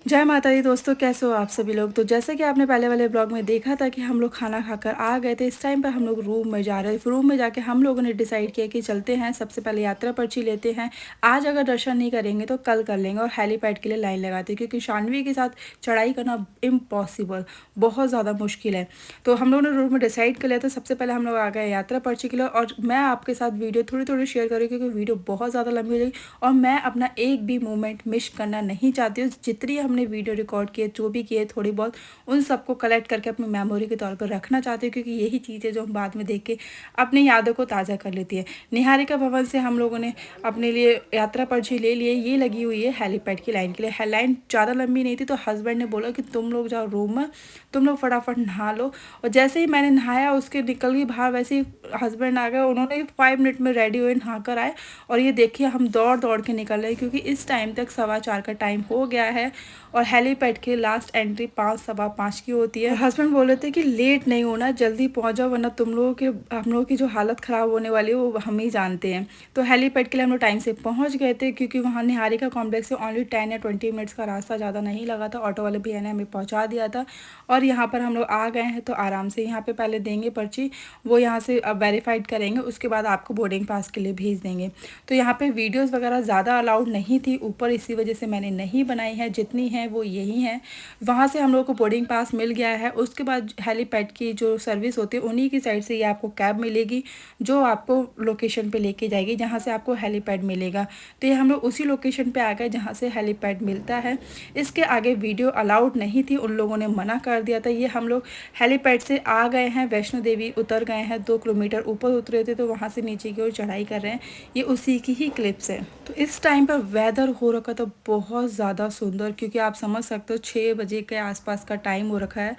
जय माता दी दोस्तों, कैसे हो आप सभी लोग। तो जैसे कि आपने पहले वाले ब्लॉग में देखा था कि हम लोग खाना खाकर आ गए थे। इस टाइम पर हम लोग रूम में जा रहे थे। रूम में जाके हम लोगों ने डिसाइड किया कि चलते हैं, सबसे पहले यात्रा पर्ची लेते हैं। आज अगर दर्शन नहीं करेंगे तो कल कर लेंगे और हेलीपैड के लिए लाइन लगाते हैं, क्योंकि शानवी के साथ चढ़ाई करना इम्पॉसिबल, बहुत ज़्यादा मुश्किल है। तो हम लोगों ने रूम में डिसाइड कर लिया था। सबसे पहले हम लोग आ गए यात्रा पर्ची के लिए, और मैं आपके साथ वीडियो थोड़ी थोड़ी शेयर करूँ क्योंकि वीडियो बहुत ज़्यादा लंबी हो जाएगी और मैं अपना एक भी मोमेंट मिस करना नहीं चाहती हूँ। जितनी हमने वीडियो रिकॉर्ड किए, जो भी किए थोड़ी बहुत, उन सबको कलेक्ट करके अपनी मेमोरी के तौर पर रखना चाहती हूँ, क्योंकि यही चीज़ें जो हम बाद में देख के अपनी यादों को ताज़ा कर लेती है। निहारिका भवन से हम लोगों ने अपने लिए यात्रा पर्ची ले लिए। ये लगी हुई है हेलीपैड की लाइन के लिए। लाइन ज़्यादा लंबी नहीं थी, तो हस्बैंड ने बोला कि तुम लोग जाओ रूम में, तुम लोग फटाफट नहा लो। और जैसे ही मैंने नहाया, उसके निकल गई बाहर, वैसे ही हस्बैंड आ गए। उन्होंने 5 मिनट में रेडी हुए, नहा कर आए। और ये देखिए हम दौड़ दौड़ के निकल रहे हैं, क्योंकि इस टाइम तक 4:15 का टाइम हो गया है और हेलीपैड की लास्ट एंट्री 5, 5:15 की होती है। हस्बैंड बोल रहे थे कि लेट नहीं होना, जल्दी पहुंच जाओ, वरना तुम लोगों के हम लोगों की जो हालत ख़राब होने वाली है वो हम ही जानते हैं। तो हेलीपैड के लिए हम लोग टाइम से पहुंच गए थे, क्योंकि वहाँ निहारिका कॉम्प्लेक्स से ओनली 10 या 20 मिनट्स का रास्ता, ज़्यादा नहीं लगा था। ऑटो वाले भैया ने हमें पहुँचा दिया था और यहाँ पर हम लोग आ गए हैं। तो आराम से यहाँ पर पहले देंगे पर्ची, वो यहाँ से वेरीफाइड करेंगे, उसके बाद आपको बोर्डिंग पास के लिए भेज देंगे। तो यहाँ पे वीडियोस वगैरह ज़्यादा अलाउड नहीं थी ऊपर, इसी वजह से मैंने नहीं बनाई है। जितनी है वो यही है। वहाँ से हम लोग को बोर्डिंग पास मिल गया है। उसके बाद हेलीपैड की जो सर्विस होती है, उन्हीं की साइड से ये आपको कैब मिलेगी, जो आपको लोकेशन पे लेके जाएगी जहाँ से आपको हेलीपैड मिलेगा। तो ये हम लोग उसी लोकेशन पे आ गए जहाँ से हेलीपैड मिलता है। इसके आगे वीडियो अलाउड नहीं थी, उन लोगों ने मना कर दिया था। ये हम लोग हेलीपैड से आ गए हैं, वैष्णो देवी उतर गए हैं। 2 किलोमीटर ऊपर उतरे थे, तो वहाँ से नीचे की ओर चढ़ाई कर रहे हैं। ये उसी की ही क्लिप्स है। तो इस टाइम पर वेदर हो रखा था बहुत ज़्यादा सुंदर, क्योंकि आप समझ सकते हो 6 बजे के आसपास का टाइम हो रखा है।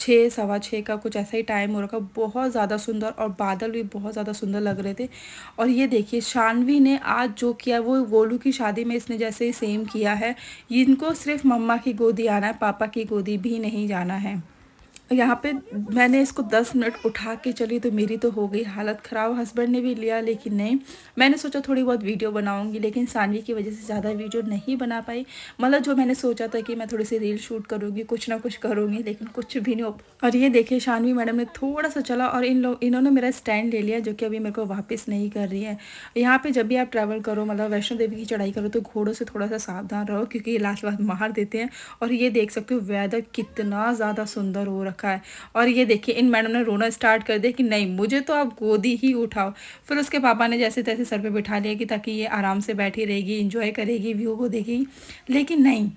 6, 6:15 का कुछ ऐसा ही टाइम हो रखा, बहुत ज़्यादा सुंदर, और बादल भी बहुत ज़्यादा सुंदर लग रहे थे। और ये देखिए शानवी ने आज जो किया वो गोलू की शादी में इसने जैसे ही सेम किया है। इनको सिर्फ मम्मा की गोदी आना है, पापा की गोदी भी नहीं जाना है। यहाँ पे मैंने इसको 10 मिनट उठा के चली, तो मेरी तो हो गई हालत ख़राब। हस्बैंड ने भी लिया, लेकिन नहीं, मैंने सोचा थोड़ी बहुत वीडियो बनाऊंगी, लेकिन सानवी की वजह से ज़्यादा वीडियो नहीं बना पाई। मतलब जो मैंने सोचा था कि मैं थोड़ी सी रील शूट करूँगी, कुछ ना कुछ करूँगी, लेकिन कुछ भी नहीं हो। और ये देखिए शानवी मैडम ने थोड़ा सा चला और इन्होंने मेरा स्टैंड ले लिया, जो कि अभी मेरे को वापस नहीं कर रही है। यहाँ पे जब भी आप ट्रैवल करो, मतलब वैष्णो देवी की चढ़ाई करो, तो घोड़ों से थोड़ा सा सावधान रहो, क्योंकि ये लास्ट बात मार देते हैं। और ये देख सकते हो वेदर कितना ज़्यादा सुंदर हो रखा है। और ये देखिए इन मैडम ने रोना स्टार्ट कर दिया कि नहीं, मुझे तो आप गोदी ही उठाओ। फिर उसके पापा ने जैसे तैसे सर पे बिठा लिया, कि ताकि ये आराम से बैठी रहेगी, इंजॉय करेगी, व्यू को देखेगी। लेकिन नहीं,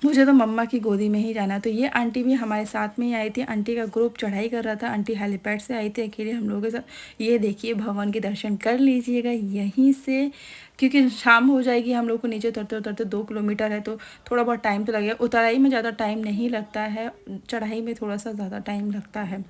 मुझे तो मम्मा की गोदी में ही जाना। तो ये आंटी भी हमारे साथ में ही आई थी। आंटी का ग्रुप चढ़ाई कर रहा था। आंटी हेलीपैड से आई थी अकेले हम लोगों के साथ। ये देखिए भवन के दर्शन कर लीजिएगा यहीं से, क्योंकि शाम हो जाएगी हम लोग को नीचे उतरते उतरते। 2 किलोमीटर है, तो थोड़ा बहुत टाइम तो लगेगा। उतराई में ज़्यादा टाइम नहीं लगता है, चढ़ाई में थोड़ा सा ज़्यादा टाइम लगता है,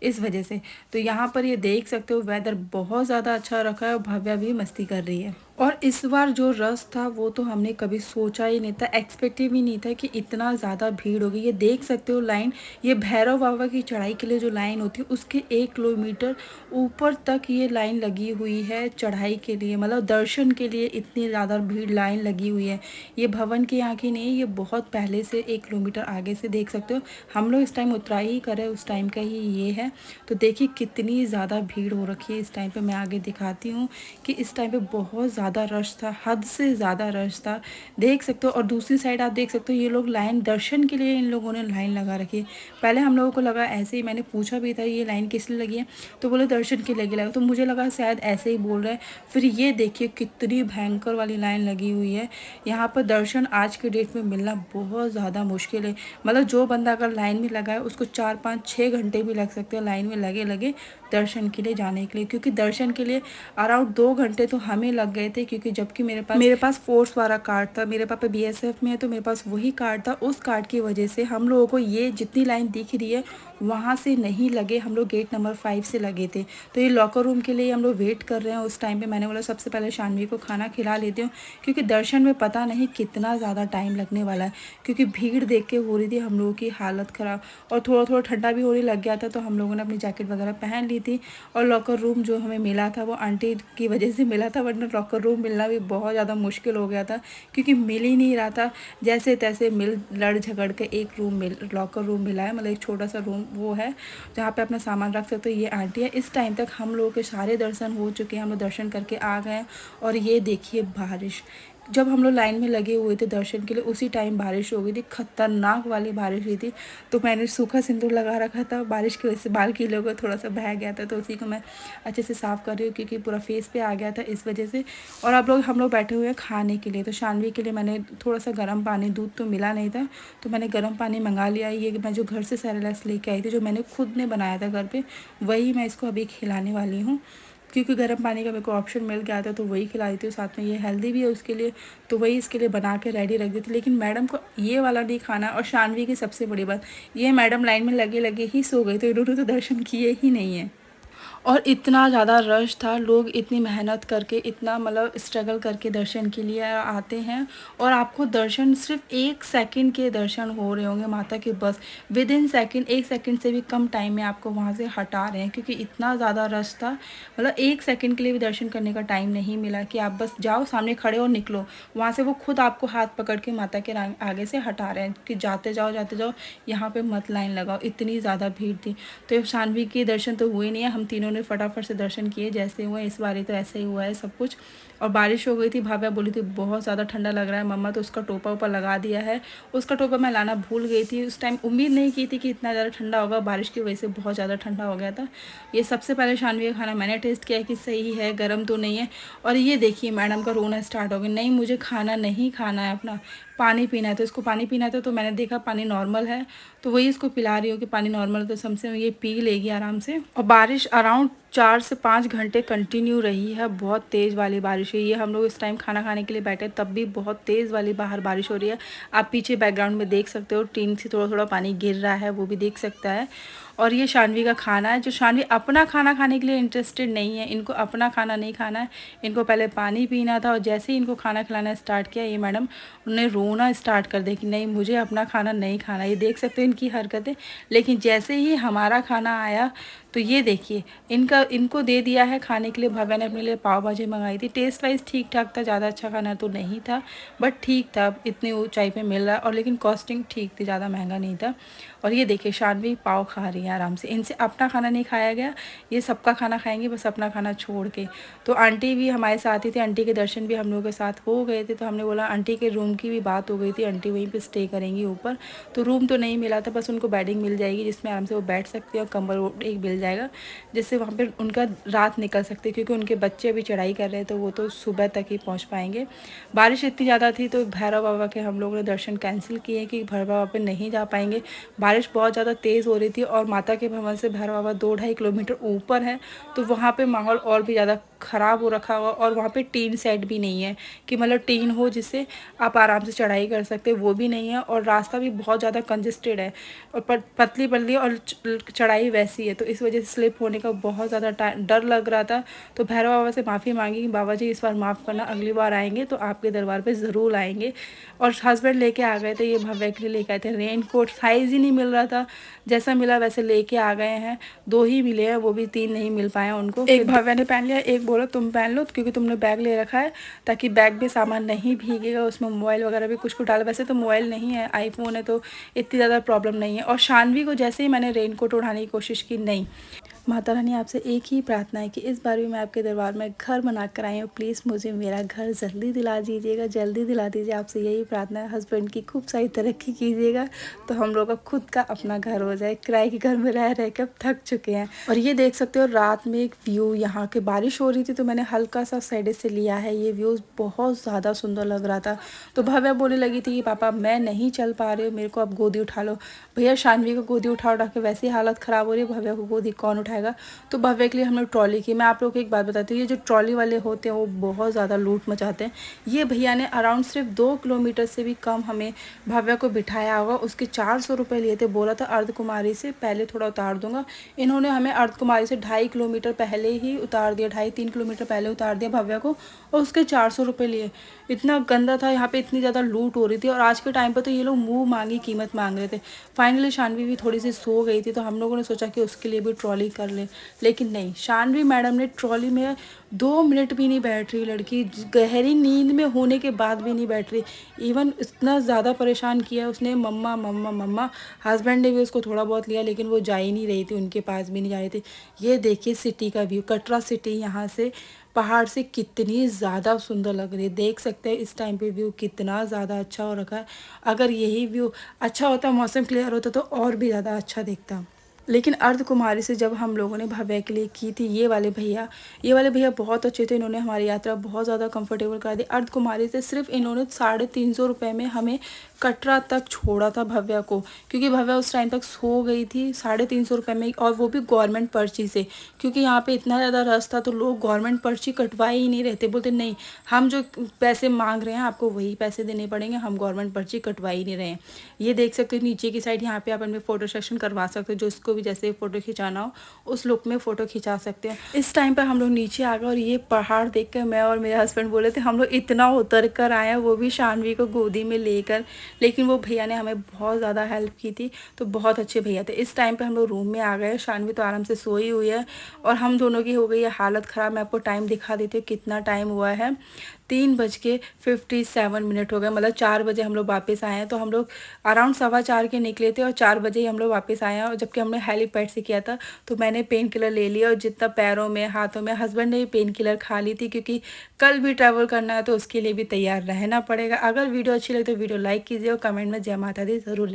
इस वजह से। तो यहाँ पर ये देख सकते हो वेदर बहुत ज़्यादा अच्छा रखा है और भव्या भी मस्ती कर रही है। और इस बार जो रश था वो तो हमने कभी सोचा ही नहीं था, एक्सपेक्टेड भी नहीं था कि इतना ज़्यादा भीड़ होगी। ये देख सकते हो लाइन, ये भैरव बाबा की चढ़ाई के लिए जो लाइन होती है, उसके 1 किलोमीटर ऊपर तक ये लाइन लगी हुई है चढ़ाई के लिए। मतलब दर्शन के लिए इतनी ज़्यादा भीड़ लाइन लगी हुई है। ये भवन की यहाँ की नहीं, ये बहुत पहले से 1 किलोमीटर आगे से देख सकते हो। हम लोग इस टाइम उतराई ही करे, उस टाइम का ही ये है। तो देखिए कितनी ज़्यादा भीड़ हो रखी है इस टाइम पे। मैं आगे दिखाती हूँ कि इस टाइम पे बहुत ज़्यादा रश था, हद से ज़्यादा रश था, देख सकते हो। और दूसरी साइड आप देख सकते हो ये लोग लाइन, दर्शन के लिए इन लोगों ने लाइन लगा रखी है। पहले हम लोगों को लगा ऐसे ही, मैंने पूछा भी था ये लाइन किस लिए लगी है, तो बोले दर्शन के लिए लगा। तो मुझे लगा शायद ऐसे ही बोल रहे हैं। फिर ये देखिए कितनी भयंकर वाली लाइन लगी हुई है। यहाँ पर दर्शन आज के डेट में मिलना बहुत ज़्यादा मुश्किल है। मतलब जो बंदा अगर लाइन में लगा है, उसको 4, 5, 6 घंटे भी लग सकते हैं लाइन में लगे लगे दर्शन के लिए जाने के लिए। क्योंकि दर्शन के लिए अराउंड 2 घंटे तो हमें लग गए थे, क्योंकि जबकि मेरे पास फोर्स वाला कार्ड था। मेरे पापा बीएसएफ में है, तो मेरे पास वही कार्ड था। उस कार्ड की वजह से हम लोगों को ये जितनी लाइन दिख रही है वहाँ से नहीं लगे, हम लोग गेट नंबर 5 से लगे थे। तो ये लॉकर रूम के लिए हम लोग वेट कर रहे हैं। उस टाइम पे मैंने बोला सबसे पहले शानवी को खाना खाना खिला लेती हूँ, क्योंकि दर्शन में पता नहीं कितना ज़्यादा टाइम लगने वाला है, क्योंकि भीड़ देख के हो रही थी हम लोगों की हालत ख़राब। और थोड़ा थोड़ा ठंडा भी होने लग गया था, तो हम लोगों ने अपनी जैकेट वगैरह पहन ली थी। और लॉकर रूम जो हमें मिला था वो आंटी की वजह से मिला था, वरना लॉकर रूम मिलना भी बहुत ज़्यादा मुश्किल हो गया था, क्योंकि मिल ही नहीं रहा था। जैसे तैसे मिल लड़ झगड़ के एक रूम मिल लॉकर रूम मिला है, मतलब एक छोटा सा रूम वो है जहाँ पे अपना सामान रख सकते हो। ये आंटी है। इस टाइम तक हम लोगों के सारे दर्शन हो चुके हैं, हम लोग दर्शन करके आ गए हैं। और ये देखिए बारिश, जब हम लोग लाइन में लगे हुए थे दर्शन के लिए उसी टाइम बारिश हो गई थी, खतरनाक वाली बारिश हुई थी। तो मैंने सूखा सिंदूर लगा रखा था, बारिश की वजह से बाल गीले हो गए, थोड़ा सा बह गया था, तो उसी को मैं अच्छे से साफ़ कर रही हूँ, क्योंकि पूरा फेस पे आ गया था इस वजह से। और हम लोग बैठे हुए हैं खाने के लिए। तो शानवी के लिए मैंने थोड़ा सा गर्म पानी, दूध तो मिला नहीं था तो मैंने गर्म पानी मंगा लिया। ये मैं जो घर से सेरेलैक्स लेके आई थी, जो मैंने खुद ने बनाया था घर पे, वही मैं इसको अभी खिलाने वाली हूँ, क्योंकि गर्म पानी का मेरे को ऑप्शन मिल गया था, तो वही खिला देती हूँ। साथ में ये हेल्दी भी है उसके लिए, तो वही इसके लिए बना के रेडी रख दी थी। लेकिन मैडम को ये वाला नहीं खाना। और शानवी की सबसे बड़ी बात, ये मैडम लाइन में लगे लगे ही सो गई, तो इन्होंने तो दर्शन किए ही नहीं है। और इतना ज़्यादा रश था, लोग इतनी मेहनत करके, इतना मतलब स्ट्रगल करके दर्शन के लिए आते हैं। और आपको दर्शन सिर्फ 1 सेकंड के दर्शन हो रहे होंगे माता के, बस विद इन सेकंड, 1 सेकंड से भी कम टाइम में आपको वहाँ से हटा रहे हैं, क्योंकि इतना ज़्यादा रश था। मतलब 1 सेकंड के लिए भी दर्शन करने का टाइम नहीं मिला कि आप बस जाओ सामने खड़े और निकलो। वहाँ से वो खुद आपको हाथ पकड़ के माता के आगे से हटा रहे हैं कि जाते जाओ, यहाँ पे मत लाइन लगाओ। इतनी ज़्यादा भीड़ थी। तो शानवी के दर्शन तो हुए नहीं है, हम तीनों ने फटाफट से दर्शन किए जैसे हुए। इस बार तो ऐसे ही हुआ है सब कुछ। और बारिश हो गई थी, भाभा बोली थी बहुत ज़्यादा ठंडा लग रहा है मम्मा, तो उसका टोपा ऊपर लगा दिया है। उसका टोपा मैं लाना भूल गई थी उस टाइम, उम्मीद नहीं की थी कि इतना ज़्यादा ठंडा होगा, बारिश की वजह से बहुत ज़्यादा ठंडा हो गया था। ये सबसे पहले शानवी का खाना मैंने टेस्ट किया कि सही है, गर्म तो नहीं है। और ये देखिए मैडम का रोना स्टार्ट हो गया, नहीं मुझे खाना नहीं खाना है, अपना पानी पीना है। तो इसको पानी पीना था, तो मैंने देखा पानी नॉर्मल है, तो वही इसको पिला रही हूँ कि पानी नॉर्मल है, तो समझे ये पी लेगी आराम से। और बारिश अराउंड 4 से 5 घंटे कंटिन्यू रही है, बहुत तेज़ वाली बारिश हुई है। हम लोग इस टाइम खाना खाने के लिए बैठे तब भी बहुत तेज़ वाली बाहर बारिश हो रही है। आप पीछे बैकग्राउंड में देख सकते हो, टीन से थोड़ा थोड़ा पानी गिर रहा है, वो भी देख सकता है। और ये शानवी का खाना है, जो शानवी अपना खाना खाने के लिए इंटरेस्टेड नहीं है, इनको अपना खाना नहीं खाना है, इनको पहले पानी पीना था। और जैसे ही इनको खाना खिलाना स्टार्ट किया, ये मैडम उन्हें रोना स्टार्ट कर दिया कि नहीं मुझे अपना खाना नहीं खाना। ये देख सकते हो इनकी हरकतें। लेकिन जैसे ही हमारा खाना आया, तो ये देखिए इनको दे दिया है खाने के लिए। भव्या ने अपने लिए पाव भाजी मंगाई थी, टेस्ट वाइज ठीक ठाक था, ज़्यादा अच्छा खाना तो नहीं था, बट ठीक था, इतनी ऊंचाई पे मिल रहा है। और लेकिन कॉस्टिंग ठीक थी, ज़्यादा महंगा नहीं था। और ये देखिए शानवी पाव खा रही है आराम से, इनसे अपना खाना नहीं खाया गया, ये सबका खाना खाएंगे बस अपना खाना छोड़ के। तो आंटी भी हमारे साथ ही थी, आंटी के दर्शन भी हम लोगों के साथ हो गए थे। तो हमने बोला, आंटी के रूम की भी बात हो गई थी, आंटी वहीं पे स्टे करेंगी ऊपर। तो रूम तो नहीं मिला था, बस उनको बेडिंग मिल जाएगी जिसमें आराम से वो बैठ सकते हैं, और कंबल एक मिल जाएगा जिससे वहाँ पर उनका रात निकल सकती है, क्योंकि उनके बच्चे अभी चढ़ाई कर रहे हैं, तो वो तो सुबह तक ही पहुँच पाएंगे। बारिश इतनी ज़्यादा थी, तो भैरव बाबा के हम लोगों ने दर्शन कैंसिल किए कि भैरव बाबा पे नहीं जा पाएंगे। बारिश बहुत ज़्यादा तेज़ हो रही थी, और माता के भवन से भैरव बाबा 2-2.5 किलोमीटर ऊपर है, तो वहाँ पे माहौल और भी ज़्यादा ख़राब हो रखा हुआ। और वहाँ पे टीन सेट भी नहीं है कि मतलब टीन हो जिससे आप आराम से चढ़ाई कर सकते, वो भी नहीं है। और रास्ता भी बहुत ज़्यादा कंजेस्टेड है, और पतली पतली और चढ़ाई वैसी है, तो इस वजह से स्लिप होने का बहुत ज़्यादा डर लग रहा था। तो भैरव बाबा से माफ़ी मांगी कि बाबा जी इस बार माफ़ करना, अगली बार आएंगे तो आपके दरबार पे ज़रूर आएंगे। और हस्बैंड लेके आ गए थे, ये भव्य के लिए लेके आए थे रेन कोट, साइज़ ही नहीं मिल रहा था, जैसा मिला वैसे लेके आ गए हैं। 2 ही मिले हैं, वो भी 3 नहीं मिल पाए उनको। एक भव्या ने पहन लिया, एक बोला तुम पहन लो, क्योंकि तुमने बैग ले रखा है, ताकि बैग में सामान नहीं भीगेगा, उसमें मोबाइल वगैरह भी कुछ कुछ डाला। वैसे तो मोबाइल नहीं है, आईफोन है, तो इतनी ज़्यादा प्रॉब्लम नहीं है। और शानवी को जैसे ही मैंने रेन कोट उठाने की कोशिश की, नहीं। माता रानी आपसे एक ही प्रार्थना है कि इस बार भी मैं आपके दरबार में घर बना कर आई हूँ, प्लीज़ मुझे मेरा घर जल्दी दिला दीजिएगा, जल्दी दिला दीजिए, आपसे यही प्रार्थना है। हस्बैंड की खूब सारी तरक्की कीजिएगा, तो हम लोग का खुद का अपना घर हो जाए, किराए के घर में रह रह के अब थक चुके हैं। और ये देख सकते हो रात में एक व्यू, यहाँ के बारिश हो रही थी, तो मैंने हल्का सा साइड से लिया है, ये व्यूज़ बहुत ज़्यादा सुंदर लग रहा था। तो भव्या बोलने लगी थी कि पापा मैं नहीं चल पा रही हूँ, मेरे को अब गोदी उठा लो। भैया शानवी को गोदी उठा के वैसे ही हालत ख़राब हो रही है, भव्या को गोदी कौन उठाएगा। रहेगा। तो भव्य के लिए हम लोग ट्रॉली की, मैं आप लोगों को एक बात बताती हूँ, ये जो ट्रॉली वाले होते हैं वो बहुत ज़्यादा लूट मचाते हैं। ये भैया ने अराउंड सिर्फ 2 किलोमीटर से भी कम हमें भव्य को बिठाया होगा, उसके 400 रुपये लिए थे। बोला था अर्धकुमारी से पहले थोड़ा उतार दूंगा, इन्होंने हमें अर्धकुमारी से 2.5 किलोमीटर पहले ही उतार दिया, 2.5-3 किलोमीटर पहले उतार दिया भव्य को, और उसके 400 रुपये लिए। इतना गंदा था, यहाँ पे इतनी ज़्यादा लूट हो रही थी, और आज के टाइम पर तो ये लोग मुंह मांगी कीमत मांग रहे थे। फाइनली शानवी भी थोड़ी सी सो गई थी, तो हम लोगों ने सोचा कि उसके लिए भी ट्रॉली कर ले, लेकिन नहीं, शानवी मैडम ने ट्रॉली में 2 मिनट भी नहीं बैठ रही। लड़की गहरी नींद में होने के बाद भी नहीं बैठ रही। इवन इतना ज़्यादा परेशान किया उसने, मम्मा मम्मा मम्मा। हस्बैंड ने भी उसको थोड़ा बहुत लिया, लेकिन वो जा ही नहीं रही थी, उनके पास भी नहीं जा रही थी। ये देखिए सिटी का व्यू, कटरा सिटी यहाँ से पहाड़ से कितनी ज़्यादा सुंदर लग रही है। देख सकते हैं इस टाइम पे व्यू कितना ज़्यादा अच्छा हो रखा है। अगर यही व्यू अच्छा होता, मौसम क्लियर होता, तो और भी ज़्यादा अच्छा दिखता। लेकिन अर्धकुमारी से जब हम लोगों ने भव्य के लिए की थी, ये वाले भैया बहुत अच्छे थे। इन्होंने हमारी यात्रा बहुत ज़्यादा कंफर्टेबल कर दी। अर्धकुमारी से सिर्फ इन्होंने 350 रुपये में हमें कटरा तक छोड़ा था भव्या को, क्योंकि भव्या उस टाइम तक सो गई थी। 350 रुपये में, और वो भी गवर्नमेंट पर्ची से, क्योंकि यहाँ पे इतना ज़्यादा रश था तो लोग गवर्नमेंट पर्ची कटवा ही नहीं रहते। बोलते नहीं, हम जो पैसे मांग रहे हैं आपको वही पैसे देने पड़ेंगे, हम गवर्नमेंट पर्ची कटवा ही नहीं रहे हैं। ये देख सकते हो नीचे की साइड, यहाँ पे आप अपने फोटो सेशन करवा सकते हो, जो इसको भी जैसे फ़ोटो खिंचाना हो उस लुक में फ़ोटो खिंचा सकते हैं। इस टाइम पर हम लोग नीचे आ गए, और ये पहाड़ देखकर मैं और मेरे हस्बैंड बोले थे हम लोग इतना उतर कर आए हैं, वो भी शानवी को गोदी में लेकर। लेकिन वो भैया ने हमें बहुत ज़्यादा हेल्प की थी, तो बहुत अच्छे भैया थे। इस टाइम पर हम लोग रूम में आ गए, शानवी तो आराम से सोई हुई है, और हम दोनों की हो गई है हालत ख़राब। मैं आपको टाइम दिखा देती हूँ कितना टाइम हुआ है। 3:57 हो गए, मतलब 4 बजे हम लोग वापस आए हैं। तो हम लोग अराउंड 4:15 के निकले थे, और 4 बजे ही हम लोग वापस आए हैं। और जबकि हमने हेलीपैड से किया था, तो मैंने पेन किलर ले लिया, और जितना पैरों में हाथों में, हस्बैंड ने भी पेन किलर खा ली थी, क्योंकि कल भी ट्रैवल करना है तो उसके लिए भी तैयार रहना पड़ेगा। अगर वीडियो अच्छी लगे तो वीडियो लाइक कीजिए, और कमेंट में जय माता दी ज़रूर।